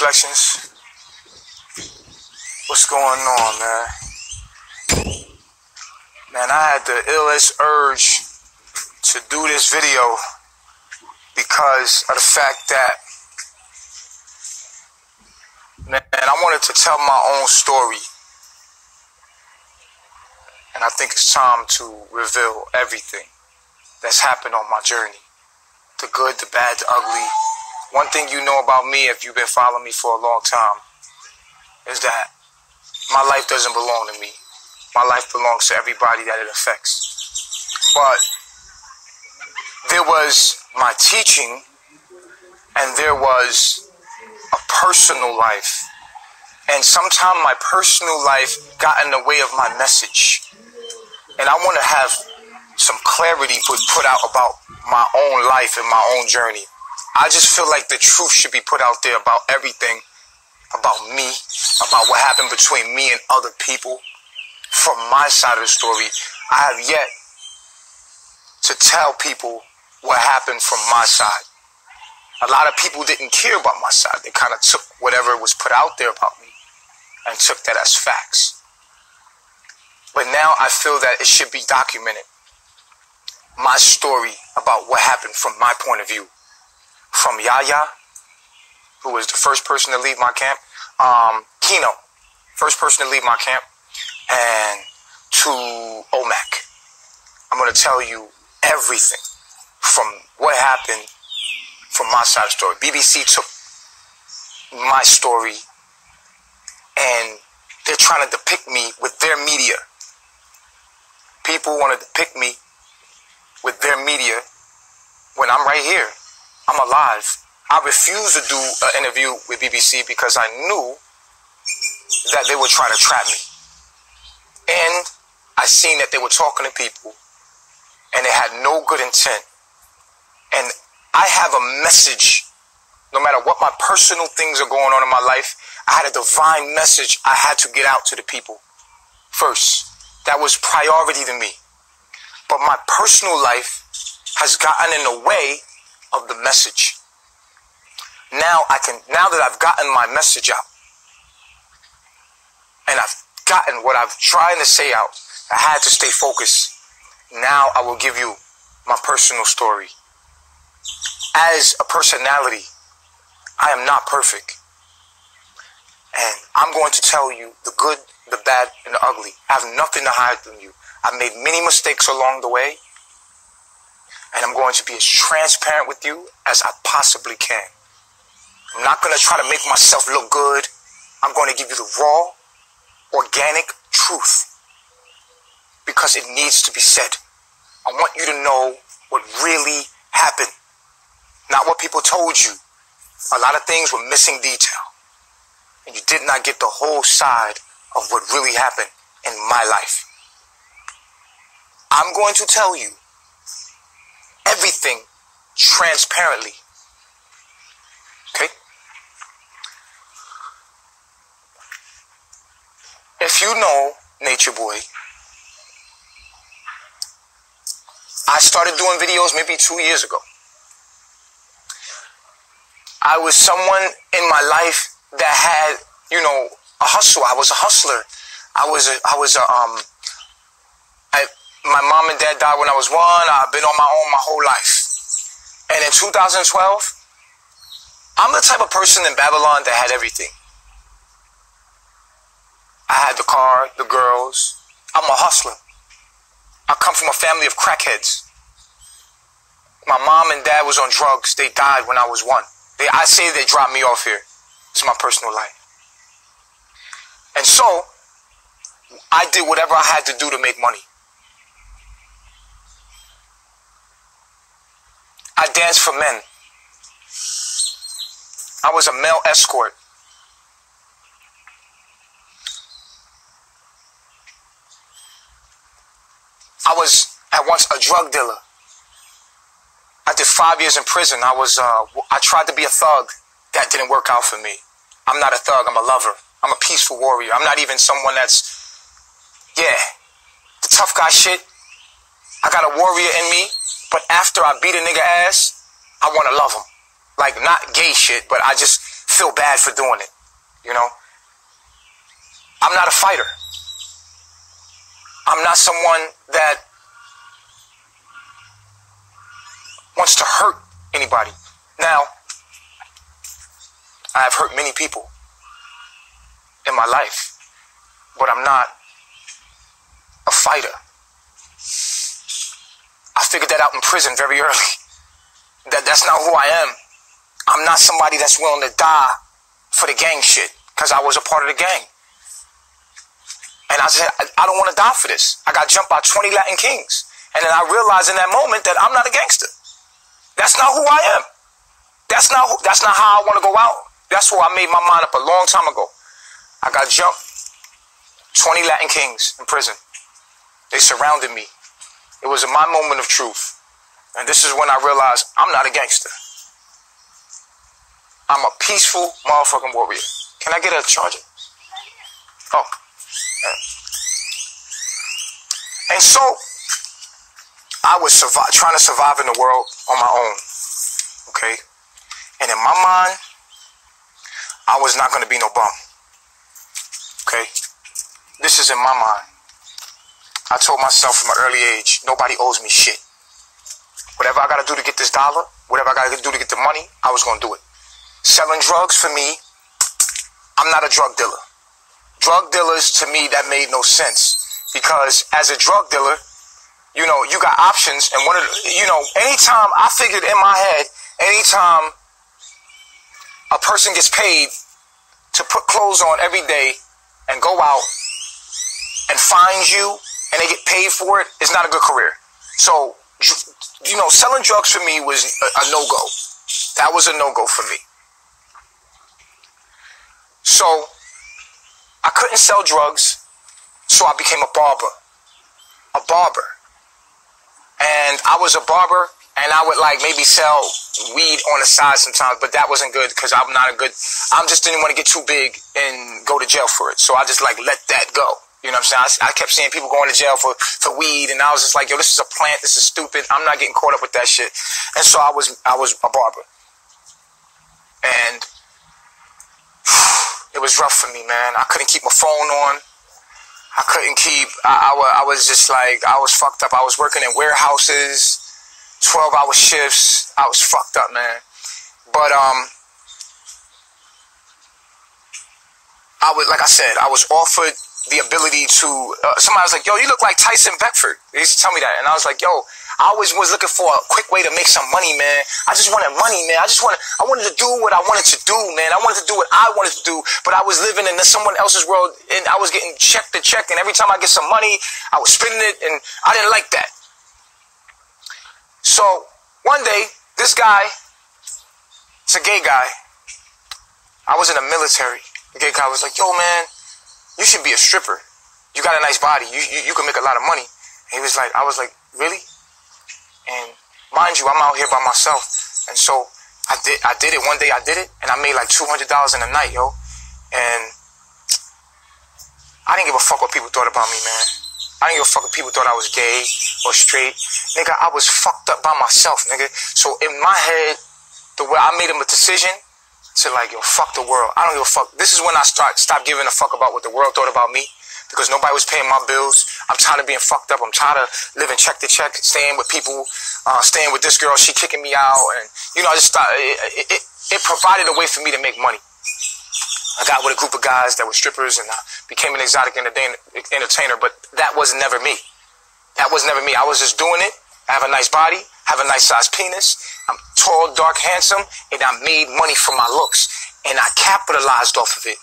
Reflections. What's going on, man? Man, I had the illest urge to do this video because of the fact that, man, I wanted to tell my own story. And I think it's time to reveal everything that's happened on my journey. The good, the bad, the ugly. One thing you know about me, if you've been following me for a long time, is that my life doesn't belong to me. My life belongs to everybody that it affects. But there was my teaching, and there was a personal life. And sometimes my personal life got in the way of my message. And I want to have some clarity put out about my own life and my own journey. I just feel like the truth should be put out there about everything, about me, about what happened between me and other people. From my side of the story, I have yet to tell people what happened from my side. A lot of people didn't care about my side. They kind of took whatever was put out there about me and took that as facts. But now I feel that it should be documented. My story about what happened from my point of view. From Yaya, who was the first person to leave my camp, Kino, first person to leave my camp, and to Omac. I'm going to tell you everything from what happened from my side of the story. BBC took my story and they're trying to depict me with their media. People want to depict me with their media when I'm right here. I'm alive. I refused to do an interview with BBC because I knew that they would try to trap me. And I seen that they were talking to people and they had no good intent. And I have a message. No matter what my personal things are going on in my life, I had a divine message I had to get out to the people first. That was priority to me. But my personal life has gotten in the way of the message. Now that I've gotten my message out, and I've gotten what I've tried to say out, I had to stay focused. Now I will give you my personal story. As a personality, I am not perfect. And I'm going to tell you the good, the bad, and the ugly. I have nothing to hide from you. I've made many mistakes along the way. And I'm going to be as transparent with you as I possibly can. I'm not going to try to make myself look good. I'm going to give you the raw, organic truth. Because it needs to be said. I want you to know what really happened. Not what people told you. A lot of things were missing detail. And you did not get the whole side of what really happened in my life. I'm going to tell you everything transparently. Okay? If you know Nature Boy, I started doing videos maybe 2 years ago. I was someone in my life that had, a hustle. I was a hustler. My mom and dad died when I was 1. I've been on my own my whole life. And in 2012, I'm the type of person in Babylon that had everything. I had the car, the girls. I'm a hustler. I come from a family of crackheads. My mom and dad was on drugs. They died when I was 1. I say they dropped me off here. It's my personal life. And so, I did whatever I had to do to make money. I danced for men. I was a male escort. I was at once a drug dealer. I did 5 years in prison. I tried to be a thug. That didn't work out for me. I'm not a thug. I'm a lover. I'm a peaceful warrior. I'm not even someone that's, the tough guy shit. I got a warrior in me, but after I beat a nigga ass, I want to love him. Like, not gay shit, but I just feel bad for doing it, you know? I'm not a fighter. I'm not someone that wants to hurt anybody. Now, I have hurt many people in my life, but I'm not a fighter. I figured that out in prison very early. That's not who I am. I'm not somebody that's willing to die for the gang shit, because I was a part of the gang. And I said, I don't want to die for this. I got jumped by 20 Latin kings. And then I realized in that moment that I'm not a gangster. That's not who I am. That's not how I want to go out. That's where I made my mind up a long time ago. I got jumped, 20 Latin kings in prison. They surrounded me. It was my moment of truth. And this is when I realized I'm not a gangster. I'm a peaceful motherfucking warrior. Can I get a charger? Oh. And so, I was trying to survive in the world on my own. Okay? And in my mind, I was not going to be no bum. Okay? This is in my mind. I told myself from an early age, nobody owes me shit. Whatever I got to do to get this dollar, whatever I got to do to get the money, I was going to do it. Selling drugs, for me, I'm not a drug dealer. Drug dealers, to me, that made no sense. Because as a drug dealer, you know, you got options. And anytime I figured in my head, anytime a person gets paid to put clothes on every day and go out and find you and they get paid for it, it's not a good career. So, you know, selling drugs for me was a no-go. That was a no-go for me. So, I couldn't sell drugs, so I became a barber. A barber. And I was a barber, and I would like maybe sell weed on the side sometimes, but that wasn't good because I just didn't want to get too big and go to jail for it. So I just like let that go. You know what I'm saying? I kept seeing people going to jail for weed, and I was just like, yo, this is a plant, this is stupid. I'm not getting caught up with that shit. And so I was a barber. And it was rough for me, man. I couldn't keep my phone on. I was just like, I was fucked up. I was working in warehouses, 12-hour shifts. I was fucked up, man. But, like I said, I was offered the ability to, somebody was like, yo, you look like Tyson Beckford. They used to tell me that. And I was like, yo, I always was looking for a quick way to make some money, man. I just wanted money, man. I wanted to do what I wanted to do, man. I wanted to do what I wanted to do, but I was living in someone else's world, and I was getting check to check, and every time I get some money, I was spending it, and I didn't like that. So, one day, this guy, it's a gay guy. I was in the military. The gay guy was like, yo, man, you should be a stripper. You got a nice body. You can make a lot of money. And I was like, really? And mind you, I'm out here by myself. And so I did it. One day I did it, and I made like $200 in a night, yo. And I didn't give a fuck what people thought about me, man. I didn't give a fuck if people thought I was gay or straight. Nigga, I was fucked up by myself, nigga. So in my head, the way I made a decision to like, yo, fuck the world. I don't give a fuck. This is when I stopped giving a fuck about what the world thought about me, because nobody was paying my bills. I'm tired of being fucked up. I'm tired of living check to check, staying with people, staying with this girl, she kicking me out. And, you know, I just thought it provided a way for me to make money. I got with a group of guys that were strippers, and I became an exotic entertainer, but that was never me. That was never me. I was just doing it. I have a nice body, have a nice sized penis. I'm tall, dark, handsome, and I made money from my looks. And I capitalized off of it.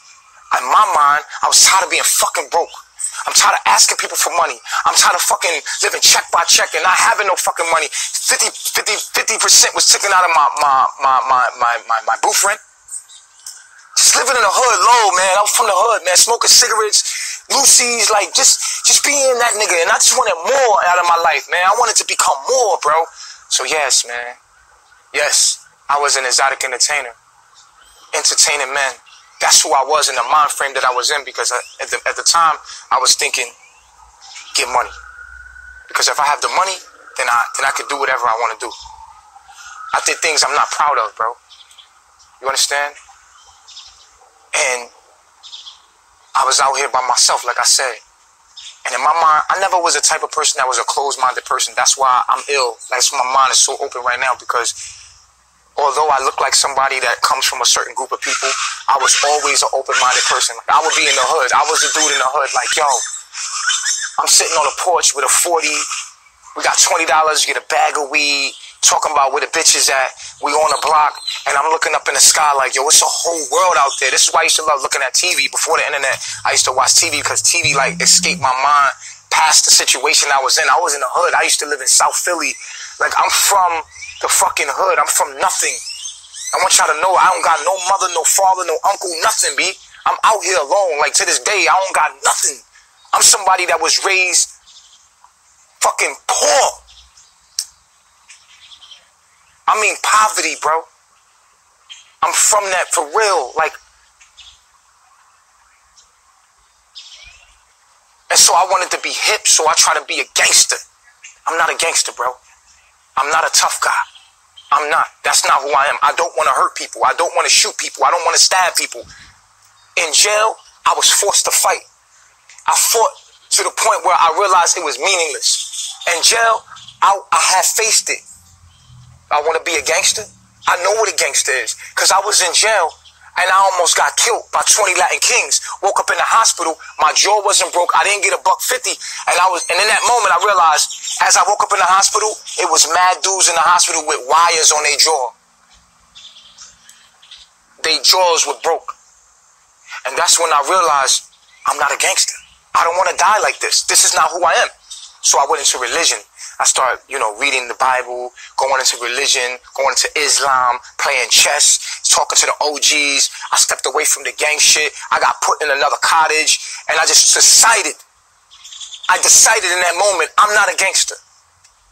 In my mind, I was tired of being fucking broke. I'm tired of asking people for money. I'm tired of fucking living check by check and not having no fucking money. 50% was taken out of my booth rent. Just living in the hood low, man. I was from the hood, man. Smoking cigarettes, Lucy's, like just being that nigga. And I just wanted more out of my life, man. I wanted to become more, bro. So yes, man. Yes, I was an exotic entertainer. Entertaining men. That's who I was in the mind frame that I was in, because at the time I was thinking, get money. Because if I have the money, then I could do whatever I want to do. I did things I'm not proud of, bro. You understand? And I was out here by myself, like I said. And in my mind, I never was the type of person that was a closed-minded person. That's why I'm ill. That's why my mind is so open right now, because although I look like somebody that comes from a certain group of people, I was always an open-minded person. Like, I would be in the hood. I was the dude in the hood, like, yo, I'm sitting on a porch with a 40. We got $20, get a bag of weed, talking about where the bitch is at. We on the block, and I'm looking up in the sky like, yo, it's a whole world out there. This is why I used to love looking at TV. Before the internet, I used to watch TV because TV, like, escaped my mind past the situation I was in. I was in the hood. I used to live in South Philly. Like, I'm from the fucking hood. I'm from nothing. I want y'all to know I don't got no mother, no father, no uncle, nothing, B. I'm out here alone. Like, to this day, I don't got nothing. I'm somebody that was raised fucking poor. I mean, poverty, bro. I'm from that for real. Like, and so I wanted to be hip, so I try to be a gangster. I'm not a gangster, bro. I'm not a tough guy. I'm not. That's not who I am. I don't want to hurt people. I don't want to shoot people. I don't want to stab people. In jail, I was forced to fight. I fought to the point where I realized it was meaningless. In jail, I had faced it. I want to be a gangster. I know what a gangster is, because I was in jail and I almost got killed by 20 Latin Kings. Woke up in the hospital. My jaw wasn't broke. I didn't get $1.50. And in that moment, I realized, as I woke up in the hospital, it was mad dudes in the hospital with wires on their jaw. Their jaws were broke. And that's when I realized I'm not a gangster. I don't want to die like this. This is not who I am. So I went into religion. I started, reading the Bible, going into religion, going into Islam, playing chess, talking to the OGs. I stepped away from the gang shit. I got put in another cottage, and I just decided in that moment, I'm not a gangster.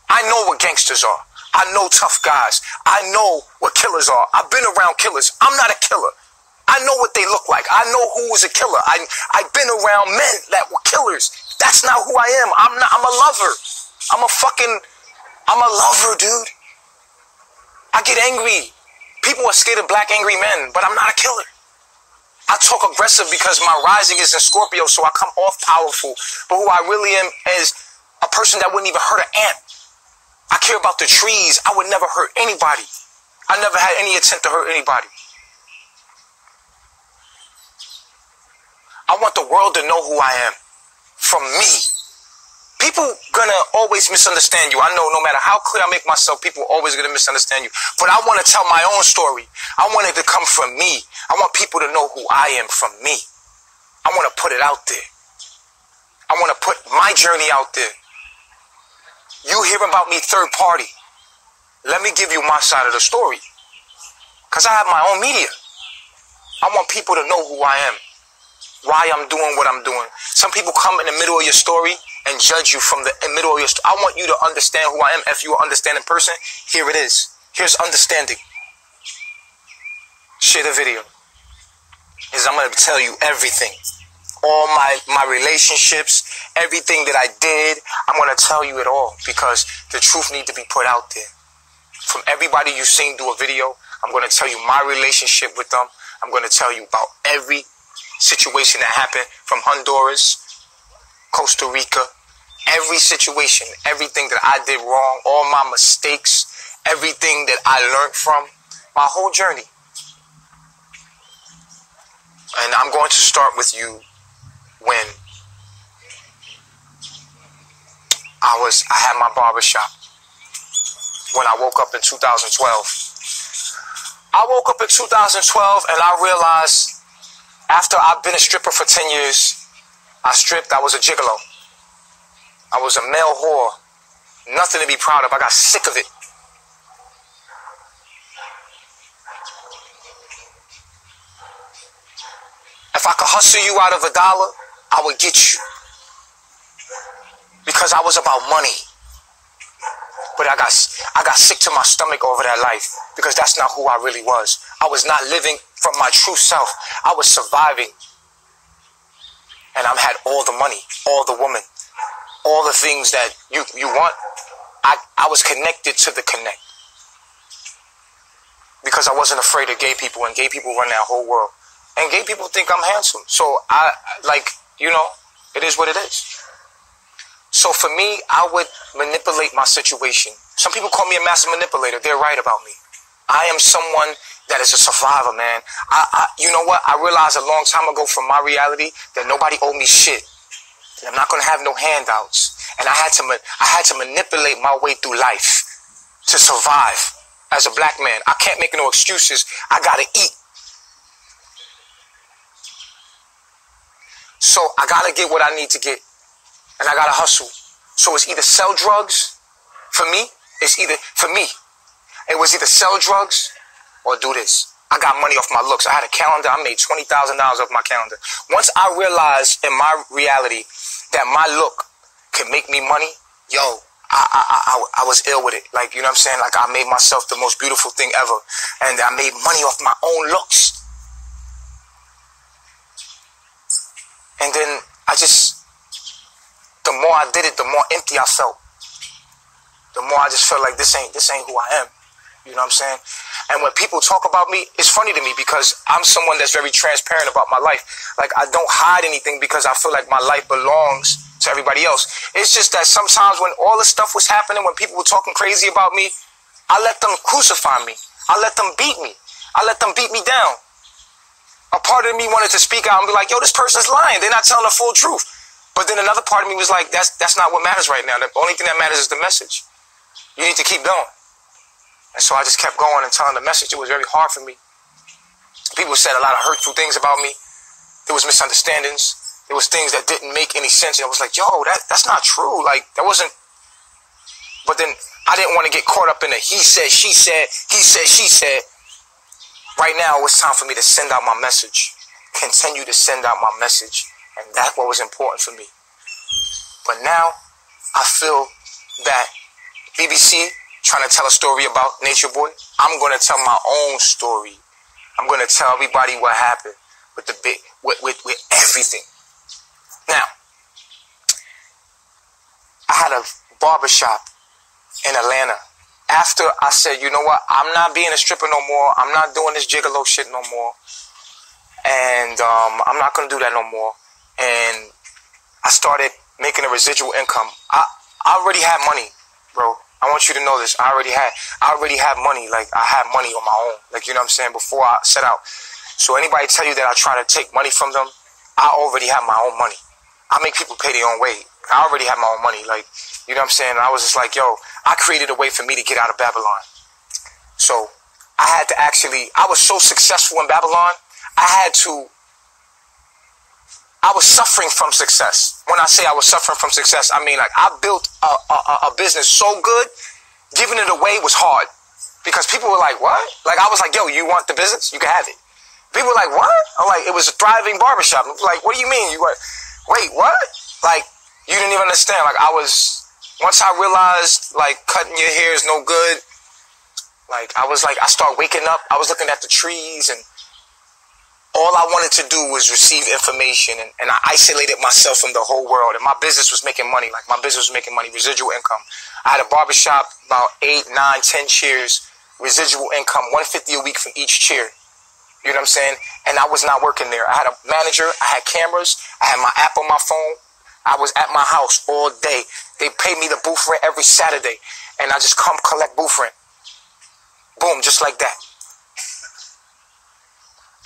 I know what gangsters are. I know tough guys. I know what killers are. I've been around killers. I'm not a killer. I know what they look like. I know who was a killer. I've been around men that were killers. That's not who I am. I'm a lover. I'm a lover, dude. I get angry. People are scared of black angry men, but I'm not a killer. I talk aggressive because my rising is in Scorpio, so I come off powerful. But who I really am is a person that wouldn't even hurt an ant. I care about the trees. I would never hurt anybody. I never had any intent to hurt anybody. I want the world to know who I am from me. People gonna always misunderstand you. I know no matter how clear I make myself, people are always gonna misunderstand you. But I want to tell my own story. I want it to come from me. I want people to know who I am from me. I want to put it out there. I want to put my journey out there. You hear about me third party. Let me give you my side of the story. Because I have my own media. I want people to know who I am. Why I'm doing what I'm doing. Some people come in the middle of your story and judge you from the middle of your story. I want you to understand who I am. If you're an understanding person, here it is. Here's understanding. Share the video. I'm going to tell you everything. All my relationships, everything that I did, I'm going to tell you it all because the truth needs to be put out there. From everybody you've seen do a video, I'm going to tell you my relationship with them. I'm going to tell you about every situation that happened from Honduras, Costa Rica, every situation, everything that I did wrong, all my mistakes, everything that I learned from, my whole journey. And I'm going to start with you when I had my barbershop. When I woke up in 2012. I woke up in 2012 and I realized after I've been a stripper for 10 years, I stripped, I was a gigolo. I was a male whore. Nothing to be proud of. I got sick of it. If I could hustle you out of $1, I would get you. Because I was about money. But I got sick to my stomach over that life. Because that's not who I really was. I was not living from my true self. I was surviving. And I've had all the money, all the women, all the things that you want. I was connected to the connect. Because I wasn't afraid of gay people, and gay people run that whole world. And gay people think I'm handsome. So it is what it is. So for me, I would manipulate my situation. Some people call me a master manipulator. They're right about me. I am someone that is a survivor, man. You know what? I realized a long time ago from my reality that nobody owed me shit. I'm not going to have no handouts. And I had to manipulate my way through life to survive as a black man. I can't make no excuses. I got to eat. So I got to get what I need to get. And I got to hustle. So it's either sell drugs. For me, it was either sell drugs or do this. I got money off my looks. I had a calendar. I made $20,000 off my calendar. Once I realized in my reality that my look could make me money, yo, I was ill with it. Like, you know what I'm saying? Like, I made myself the most beautiful thing ever. And I made money off my own looks. And then the more I did it, the more empty I felt. The more I just felt like this ain't who I am. You know what I'm saying? And when people talk about me, it's funny to me because I'm someone that's very transparent about my life. Like, I don't hide anything because I feel like my life belongs to everybody else. It's just that sometimes when all this stuff was happening, when people were talking crazy about me, I let them crucify me. I let them beat me. I let them beat me down. A part of me wanted to speak out and be like, yo, this person's lying. They're not telling the full truth. But then another part of me was like, that's not what matters right now. The only thing that matters is the message. You need to keep going. And so I just kept going and telling the message. It was very hard for me. People said a lot of hurtful things about me. There was misunderstandings. There was things that didn't make any sense. And I was like, yo, that's not true. Like, that wasn't. But then I didn't want to get caught up in the he said, she said, he said, she said. Right now, it was time for me to send out my message. Continue to send out my message. And that's what was important for me. But now, I feel that BBC trying to tell a story about Nature Boy. I'm going to tell my own story. I'm going to tell everybody what happened with with everything. Now, I had a barbershop in Atlanta. After I said, you know what, I'm not being a stripper no more. I'm not doing this gigolo shit no more. And I'm not going to do that no more. And I started making a residual income. I already had money, bro. I want you to know this. I already had money. Like, I had money on my own. Like, you know what I'm saying? Before I set out. So anybody tell you that I try to take money from them, I already have my own money. I make people pay their own way. I already have my own money. Like, you know what I'm saying? I was just like, yo, I created a way for me to get out of Babylon. So I had to I was so successful in Babylon, I was suffering from success. When I say I was suffering from success, I mean, like, I built a business so good, giving it away was hard. Because people were like, what? Like, I was like, yo, you want the business? You can have it. People were like, what? I'm like, it was a thriving barbershop. Like, what do you mean? Wait, what? Like, you didn't even understand. Like, once I realized, like, cutting your hair is no good, like, I started waking up. I was looking at the trees, and all I wanted to do was receive information, and I isolated myself from the whole world, and my business was making money. Like, my business was making money, residual income. I had a barbershop, about 8, 9, 10 chairs, residual income, $150 a week from each chair. You know what I'm saying? And I was not working there. I had a manager. I had cameras. I had my app on my phone. I was at my house all day. They paid me the booth rent every Saturday. And I just come collect booth rent. Boom, just like that.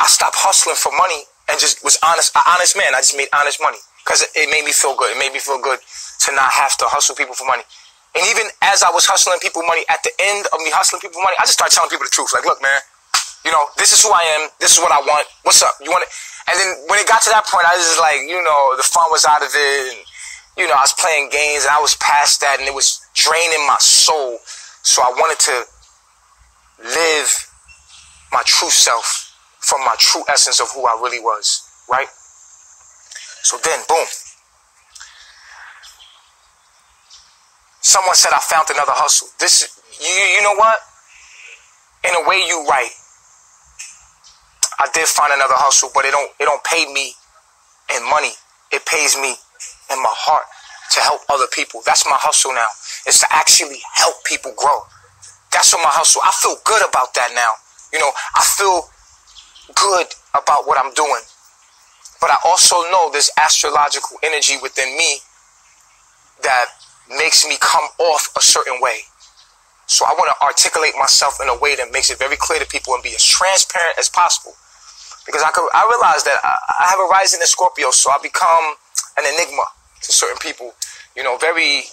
I stopped hustling for money and just was honest. An honest man. I just made honest money. Because it made me feel good. It made me feel good to not have to hustle people for money. And even as I was hustling people money, at the end of me hustling people money, I just started telling people the truth. Like, look, man. You know, this is who I am. This is what I want. What's up? You want it? And then when it got to that point, I was just like, you know, the fun was out of it. And, you know, I was playing games and I was past that and it was draining my soul. So I wanted to live my true self from my true essence of who I really was. Right? So then, boom. Someone said I found another hustle. You know what? In a way, you right. I did find another hustle, but it don't pay me in money. It pays me in my heart to help other people. That's my hustle now. It's to actually help people grow. That's what my hustle. I feel good about that now. You know, I feel good about what I'm doing. But I also know there's astrological energy within me that makes me come off a certain way. So I want to articulate myself in a way that makes it very clear to people and be as transparent as possible. Because I realize that I have a rising in Scorpio, so I become an enigma to certain people. You know, very,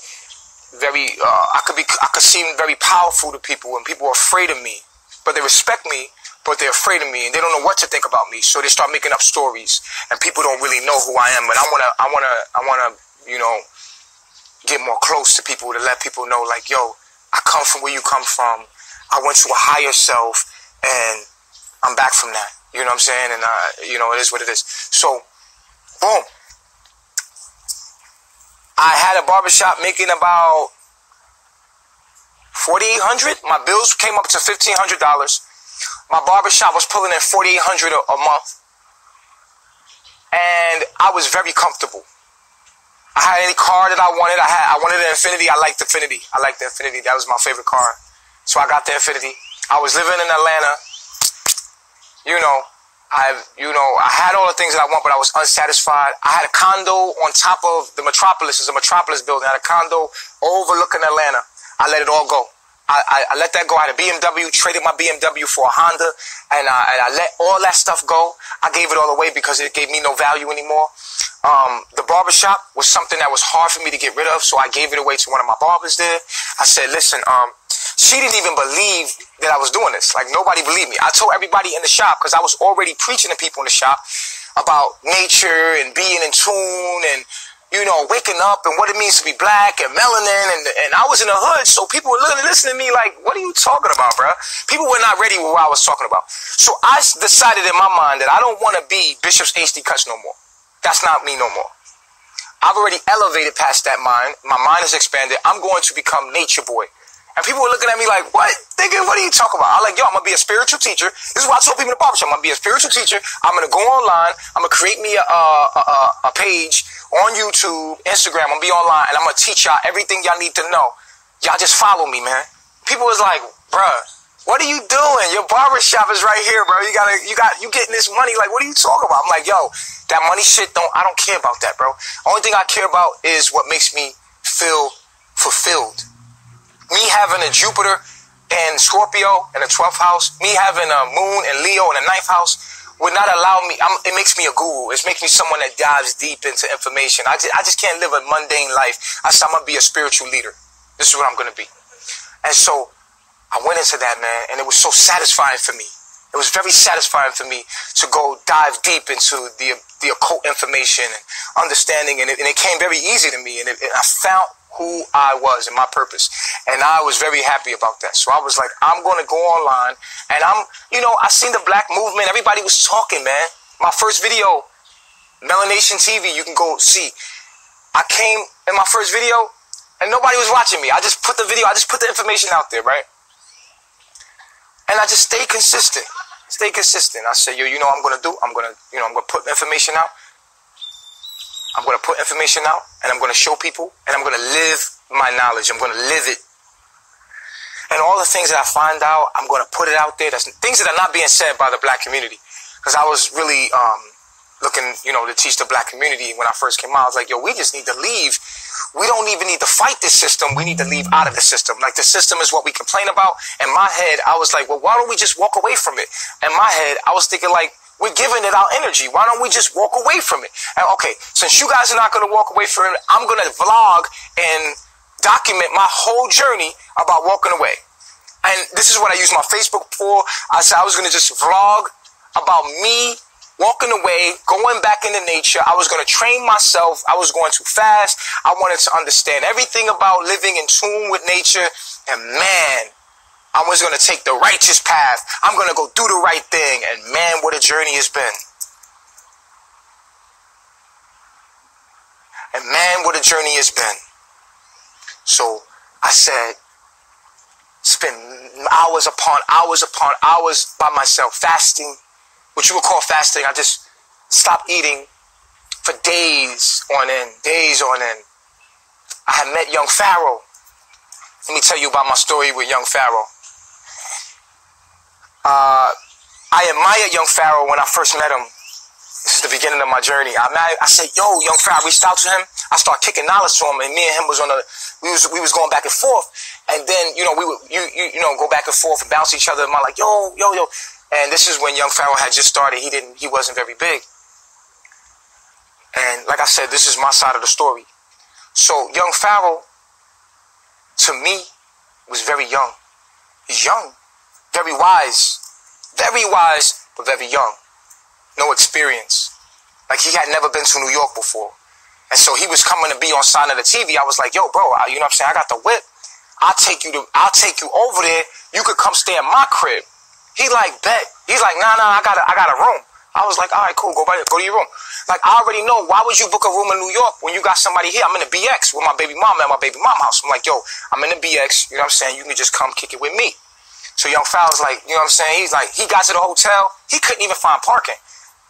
I could seem very powerful to people, and people are afraid of me. But they respect me, but they're afraid of me, and they don't know what to think about me. So they start making up stories, and people don't really know who I am. But I wanna, you know, get more close to people to let people know, like, yo, I come from where you come from. I went to a higher self, and I'm back from that. You know what I'm saying? And, you know, it is what it is. So, boom. I had a barbershop making about $4,800. My bills came up to $1,500. My barbershop was pulling in $4,800 a month. And I was very comfortable. I had any car that I wanted. I wanted an Infiniti. I liked the Infiniti. That was my favorite car. So I got the Infiniti. I was living in Atlanta. You know, I had all the things that I want, but I was unsatisfied. I had a condo on top of the Metropolis. It's a Metropolis building. I had a condo overlooking Atlanta. I let it all go. I let that go. I had a BMW, traded my BMW for a Honda, and I let all that stuff go. I gave it all away because it gave me no value anymore. The barbershop was something that was hard for me to get rid of, so I gave it away to one of my barbers there. I said, listen, she didn't even believe that I was doing this. Like, nobody believed me. I told everybody in the shop, because I was already preaching to people in the shop about nature and being in tune and, you know, waking up and what it means to be black and melanin. And I was in the hood, so people were listening to me like, what are you talking about, bro? People were not ready with what I was talking about. So I decided in my mind that I don't want to be Bishop's HD Cuts no more. That's not me no more. I've already elevated past that mind. My mind has expanded. I'm going to become Nature Boy. And people were looking at me like, what? Thinking, what are you talking about? I'm like, yo, I'm going to be a spiritual teacher. This is what I told people in the barbershop. I'm going to be a spiritual teacher. I'm going to go online. I'm going to create me a page on YouTube, Instagram. I'm going to be online, and I'm going to teach y'all everything y'all need to know. Y'all just follow me, man. People was like, bruh, what are you doing? Your barbershop is right here, bro. You getting this money. Like, what are you talking about? I'm like, yo, that money shit, I don't care about that, bro. Only thing I care about is what makes me feel fulfilled. Me having a Jupiter and Scorpio in the 12th house, me having a Moon and Leo in the 9th house would not allow me. It makes me a guru. It makes me someone that dives deep into information. I just can't live a mundane life. I said, I'm going to be a spiritual leader. This is what I'm going to be. And so I went into that, man, and it was so satisfying for me. It was very satisfying for me to go dive deep into the occult information and understanding, and it came very easy to me, and I found who I was and my purpose, and I was very happy about that. So I was like, I'm going to go online, and I seen the black movement. Everybody was talking, man. My first video, Melanation TV, you can go see. I came in my first video, and nobody was watching me. I just put the information out there, right? And I just stayed consistent. I said, yo, you know what I'm going to do? I'm going to put information out. I'm going to put information out, and I'm going to show people, and I'm going to live my knowledge. I'm going to live it. And all the things that I find out, I'm going to put it out there. That's things that are not being said by the black community. Because I was really looking, to teach the black community when I first came out. I was like, yo, we just need to leave. We don't even need to fight this system. We need to leave out of the system. Like, the system is what we complain about. In my head, I was like, well, why don't we just walk away from it? In my head, I was thinking, like, we're giving it our energy. Why don't we just walk away from it? And okay, since you guys are not going to walk away from it, I'm going to vlog and document my whole journey about walking away. And this is what I use my Facebook for. I said I was going to just vlog about me walking away, going back into nature. I was going to train myself. I was going to fast. I wanted to understand everything about living in tune with nature. And man, I was going to take the righteous path. I'm going to go do the right thing. And man, what a journey it's been. And man, what a journey it's been. So I said, spend hours upon hours by myself, fasting, what you would call fasting. I just stopped eating for days on end. I had met young Pharaoh. Let me tell you about my story with young Pharaoh. I admired Young Pharaoh when I first met him. This is the beginning of my journey. I said, yo, Young Pharaoh, I reached out to him. I started kicking knowledge to him, and me and him was on we was going back and forth. And then, we would, go back and forth and bounce each other. And I'm like, yo. And this is when Young Pharaoh had just started. He wasn't very big. And like I said, this is my side of the story. So Young Pharaoh, to me, was very young. He's young, very wise, but very young. No experience. Like, he had never been to New York before. And so he was coming to be on Sign of the TV. I was like, yo, bro, you know what I'm saying? I got the whip. I'll take you over there. You could come stay in my crib. He like, bet. He's like, nah, I got a room. I was like, all right, cool, go to your room. Like, I already know, why would you book a room in New York when you got somebody here? I'm in the BX with my baby mom at my baby mom house. I'm like, yo, I'm in the BX, you know what I'm saying? You can just come kick it with me. So Young Pharaoh's like, you know what I'm saying? He's like, he got to the hotel. He couldn't even find parking.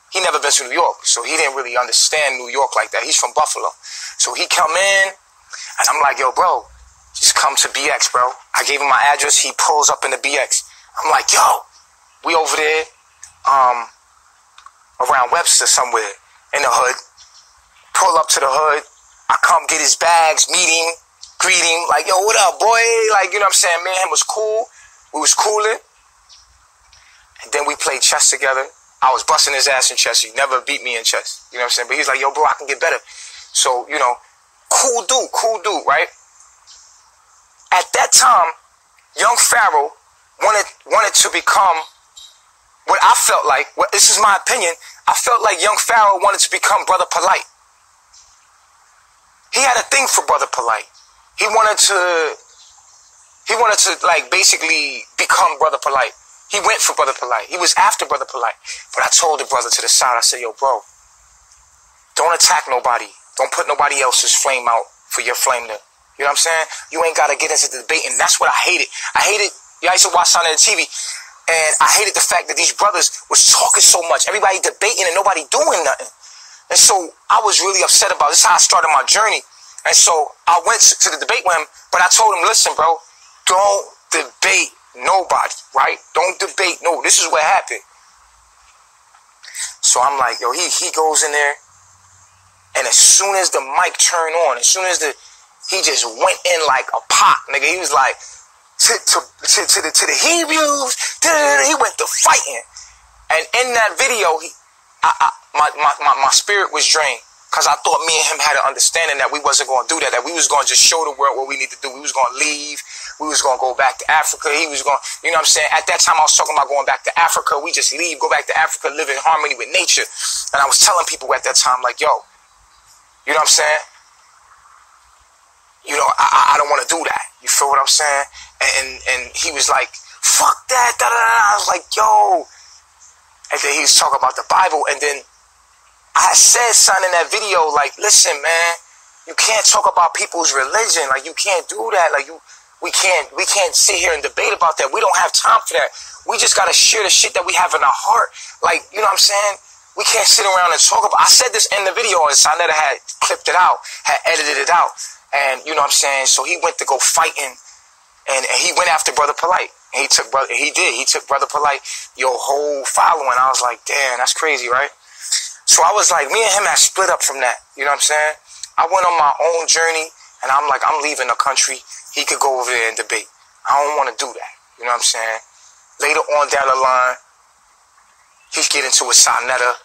He never been to New York, so he didn't really understand New York like that. He's from Buffalo. So he come in, and I'm like, yo, bro, just come to BX, bro. I gave him my address. He pulls up in the BX. I'm like, yo, we over there, around Webster somewhere in the hood. Pull up to the hood. I come get his bags, meet him, greet him, like, yo, what up, boy? Like, you know what I'm saying? Me and him was cool. We was cooling. And then we played chess together. I was busting his ass in chess. He never beat me in chess. You know what I'm saying? But he's like, yo, bro, I can get better. So, cool dude, right? At that time, Young Pharaoh wanted to become what I felt like. This is my opinion. I felt like Young Pharaoh wanted to become Brother Polite. He had a thing for Brother Polite. He wanted to like basically become Brother Polite. He went for Brother Polite. He was after Brother Polite. But I told the brother to the side, I said, yo, bro, don't attack nobody. Don't put nobody else's flame out for your flame to, you know what I'm saying? You ain't got to get into the debate. And that's what I hated. I used to watch on the TV. And I hated the fact that these brothers was talking so much. Everybody debating and nobody doing nothing. And so I was really upset about this. This is how I started my journey. And so I went to the debate with him, but I told him, listen, bro, don't debate nobody, right? Don't debate. No, this is what happened. So I'm like, yo, he goes in there, and as soon as the mic turned on, he just went in like a pot, nigga. He was like, to the Hebrews, he went to fighting. And in that video, my spirit was drained. Because I thought me and him had an understanding that we wasn't going to do that we was going to just show the world what we need to do. We was going to leave. We was going to go back to Africa. He was going, you know what I'm saying? At that time, I was talking about going back to Africa. We just leave, go back to Africa, live in harmony with nature. And I was telling people at that time, like, yo, you know what I'm saying? I don't want to do that. You feel what I'm saying? And he was like, fuck that, I was like, yo. And then he was talking about the Bible, and then I said something in that video, like, listen, man, you can't talk about people's religion. Like, you can't do that. Like, we can't sit here and debate about that. We don't have time for that. We just got to share the shit that we have in our heart. Like, you know what I'm saying? We can't sit around and talk about, I said this in the video, and Sanetta had clipped it out, had edited it out. And, you know what I'm saying? So he went to go fighting, and he went after Brother Polite. And he took Brother Polite, your whole following. I was like, damn, that's crazy, right? So I was like, me and him had split up from that. You know what I'm saying? I went on my own journey, and I'm like, I'm leaving the country. He could go over there and debate. I don't want to do that. You know what I'm saying? Later on down the line, he's getting to a Sanetta.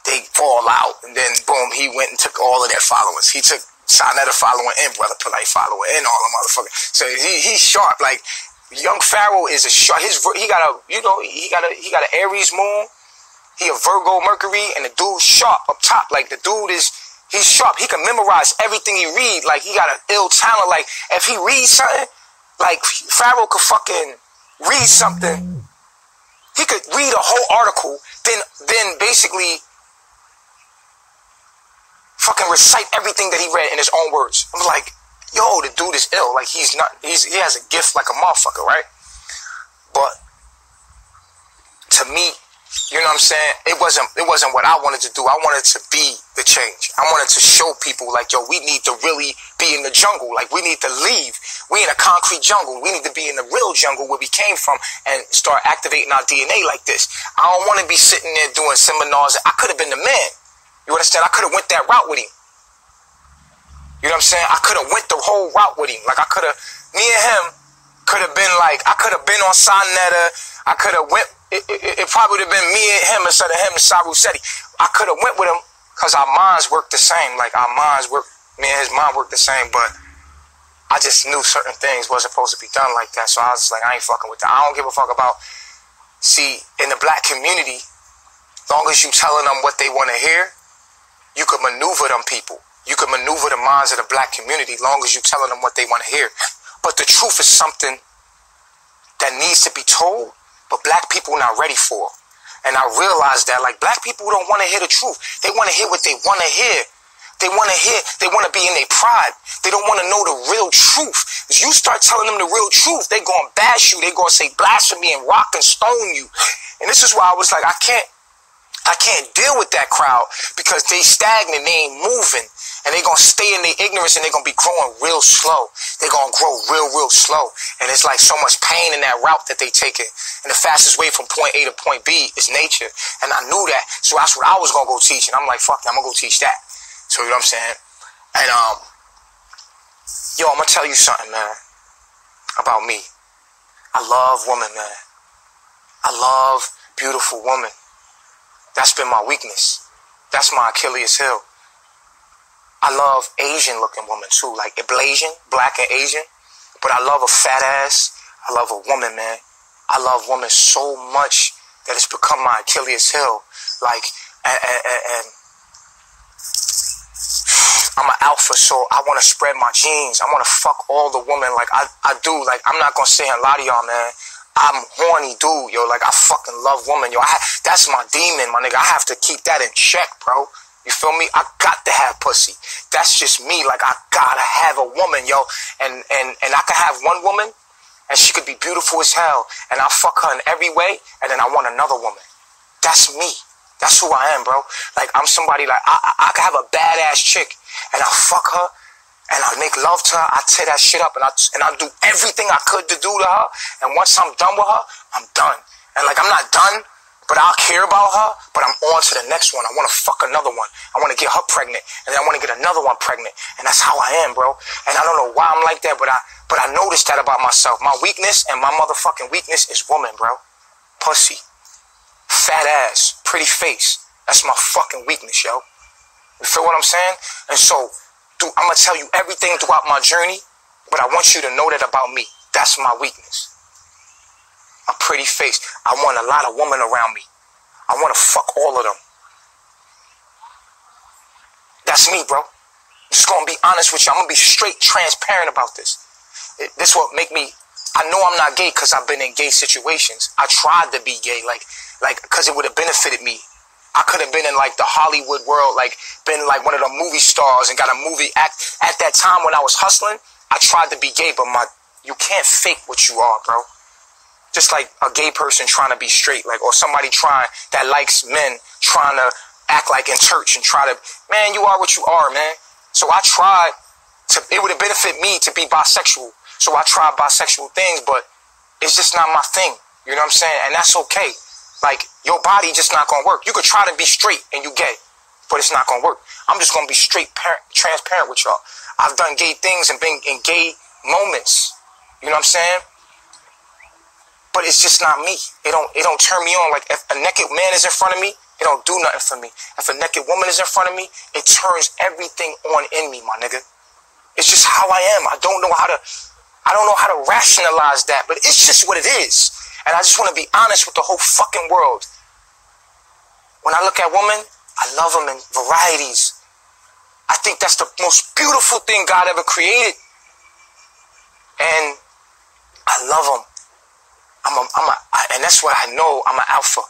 They fall out, and then boom, he went and took all of their followers. He took Sanetta following and Brother Polite following and all the motherfuckers. So he's sharp. Like, Young Pharaoh is a sharp. He got an Aries moon. He a Virgo Mercury, and the dude's sharp up top. Like, he's sharp. He can memorize everything he read. Like, he got an ill talent. Like, if he reads something, like, Pharaoh could fucking read something. He could read a whole article, then basically fucking recite everything that he read in his own words. I'm like, yo, the dude is ill. Like, he has a gift like a motherfucker, right? But to me, You know what I'm saying? It wasn't what I wanted to do. I wanted to be the change. I wanted to show people like, yo, we need to really be in the jungle. Like, we need to leave. We in a concrete jungle. We need to be in the real jungle where we came from and start activating our DNA like this. I don't want to be sitting there doing seminars. I could have been the man. You understand? I could have went that route with him. You know what I'm saying? I could have went the whole route with him. Like, I could have, me and him could have been like, I could have been on Sonetta. I could have went, it probably would have been me and him instead of him and Saru Seti. I could have went with him because our minds work the same. Like, our minds work, me and his mind work the same, but I just knew certain things wasn't supposed to be done like that. So I was just like, I ain't fucking with that. I don't give a fuck about, see, in the black community, long as you telling them what they want to hear, you could maneuver them people. You could maneuver the minds of the black community long as you telling them what they want to hear. But the truth is something that needs to be told, but black people are not ready for. And I realized that, like, black people don't want to hear the truth. They want to hear what they want to hear. They want to hear, they want to be in their pride. They don't want to know the real truth. If you start telling them the real truth, they're going to bash you. They're going to say blasphemy and rock and stone you. And this is why I was like, I can't deal with that crowd because they stagnant, they ain't moving. And they're going to stay in their ignorance and they're going to be growing real slow. They're going to grow real slow. And it's like so much pain in that route that they take it. And the fastest way from point A to point B is nature. And I knew that. So that's what I was going to go teach. And I'm like, fuck it, I'm going to go teach that. So you know what I'm saying? And, yo, I'm going to tell you something, man, about me. I love women, man. I love beautiful women. That's been my weakness. That's my Achilles heel. I love Asian looking women too, like Ablasian, black and Asian. But I love a fat ass. I love a woman, man. I love women so much that it's become my Achilles heel. Like, and I'm an alpha, so I want to spread my genes. I want to fuck all the women like I do. Like, I'm not going to say a lot of y'all, man. I'm horny dude, yo. Like, I fucking love women, yo. That's my demon, my nigga. I have to keep that in check, bro. You feel me? I got to have pussy. That's just me. Like, I gotta have a woman, yo. And I can have one woman, and she could be beautiful as hell, and I'll fuck her in every way, and then I want another woman. That's me. That's who I am, bro. Like, I'm somebody, like, I can have a badass chick, and I'll fuck her, and I'll make love to her. I tear that shit up, and I'll do everything I could to do to her, and once I'm done with her, I'm done. And, like, I'm not done, but I'll care about her, but I'm on to the next one. I want to fuck another one. I want to get her pregnant, and then I want to get another one pregnant. And that's how I am, bro. And I don't know why I'm like that, but I noticed that about myself. My weakness and my motherfucking weakness is woman, bro. Pussy. Fat ass. Pretty face. That's my fucking weakness, yo. You feel what I'm saying? And so, dude, I'm going to tell you everything throughout my journey, but I want you to know that about me. That's my weakness. A pretty face. I want a lot of women around me. I want to fuck all of them. That's me, bro. I'm just going to be honest with you. I'm going to be straight transparent about this. This what make me, I know I'm not gay because I've been in gay situations. I tried to be gay, like, because it would have benefited me. I could have been in like the Hollywood world, like been like one of the movie stars and got a movie act. At that time when I was hustling, I tried to be gay, but you can't fake what you are, bro. Just like a gay person trying to be straight, like, or somebody that likes men trying to act like in church and try to, man, you are what you are, man. So I tried it would have benefited me to be bisexual. So I tried bisexual things, but it's just not my thing. You know what I'm saying? And that's okay. Like, your body just not gonna work. You could try to be straight and you gay, but it's not gonna work. I'm just gonna be straight, transparent with y'all. I've done gay things and been in gay moments. You know what I'm saying? But it's just not me. It don't turn me on. Like, if a naked man is in front of me, it don't do nothing for me. If a naked woman is in front of me, it turns everything on in me, my nigga. It's just how I am. I don't know how to rationalize that, but it's just what it is. And I just want to be honest with the whole fucking world. When I look at women, I love them in varieties. I think that's the most beautiful thing God ever created. And I love them. And that's what I know. I'm an alpha.